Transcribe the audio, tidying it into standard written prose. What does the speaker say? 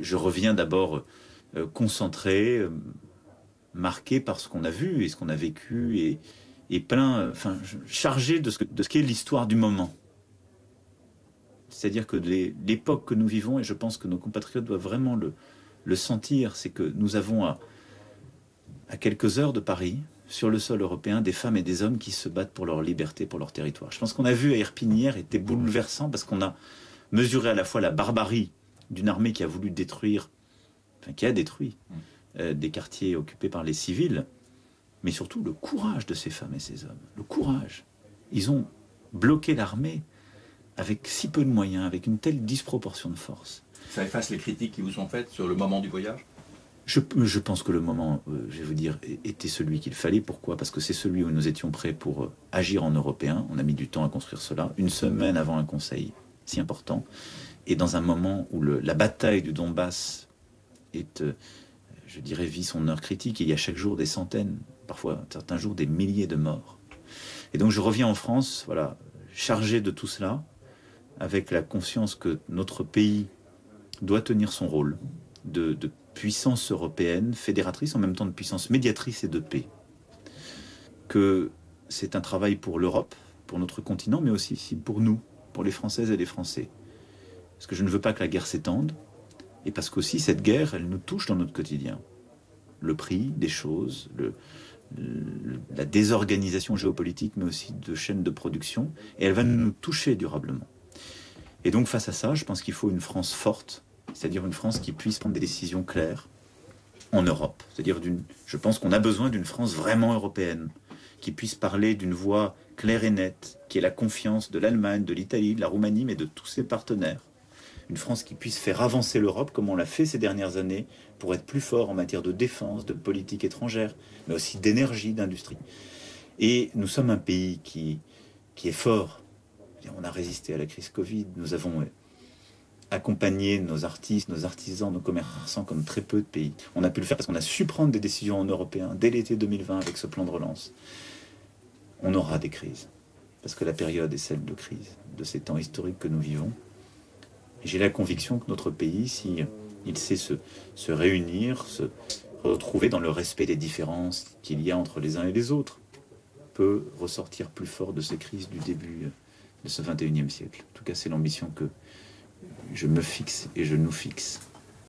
je reviens d'abord concentré, marqué par ce qu'on a vu et ce qu'on a vécu, et plein, chargé de ce qu'est l'histoire du moment. C'est-à-dire que l'époque que nous vivons, et je pense que nos compatriotes doivent vraiment le sentir, c'est que nous avons à quelques heures de Paris, sur le sol européen, des femmes et des hommes qui se battent pour leur liberté, pour leur territoire. Je pense qu'on a vu à Irpine hier était bouleversant parce qu'on a mesuré à la fois la barbarie d'une armée qui a voulu détruire, qui a détruit des quartiers occupés par les civils, mais surtout le courage de ces femmes et ces hommes. Le courage. Ils ont bloqué l'armée avec si peu de moyens, avec une telle disproportion de force. Ça efface les critiques qui vous sont faites sur le moment du voyage ? Je pense que le moment, je vais vous dire, était celui qu'il fallait. Pourquoi ? Parce que c'est celui où nous étions prêts pour agir en Européens. On a mis du temps à construire cela, une semaine avant un conseil si important. Et dans un moment où la bataille du Donbass est, je dirais, vit son heure critique. Il y a chaque jour des centaines, parfois certains jours des milliers de morts. Et donc je reviens en France, voilà, chargé de tout cela, avec la conscience que notre pays doit tenir son rôle de puissance européenne, fédératrice, en même temps de puissance médiatrice et de paix. Que c'est un travail pour l'Europe, pour notre continent, mais aussi pour nous, pour les Françaises et les Français. Parce que je ne veux pas que la guerre s'étende, et parce qu'aussi cette guerre, elle nous touche dans notre quotidien. Le prix des choses, la désorganisation géopolitique, mais aussi de chaînes de production, et elle va nous toucher durablement. Et donc face à ça, je pense qu'il faut une France forte, c'est-à-dire une France qui puisse prendre des décisions claires en Europe. C'est-à-dire, je pense qu'on a besoin d'une France vraiment européenne, qui puisse parler d'une voix claire et nette, qui ait la confiance de l'Allemagne, de l'Italie, de la Roumanie, mais de tous ses partenaires. Une France qui puisse faire avancer l'Europe comme on l'a fait ces dernières années pour être plus fort en matière de défense, de politique étrangère, mais aussi d'énergie, d'industrie. Et nous sommes un pays qui est fort. On a résisté à la crise Covid, nous avons accompagner nos artistes, nos artisans, nos commerçants comme très peu de pays. On a pu le faire parce qu'on a su prendre des décisions en européen dès l'été 2020 avec ce plan de relance. On aura des crises, parce que la période est celle de crise, de ces temps historiques que nous vivons. Et j'ai la conviction que notre pays, si il sait se réunir, se retrouver dans le respect des différences qu'il y a entre les uns et les autres, peut ressortir plus fort de ces crises du début de ce 21e siècle. En tout cas, c'est l'ambition que je me fixe et je nous fixe.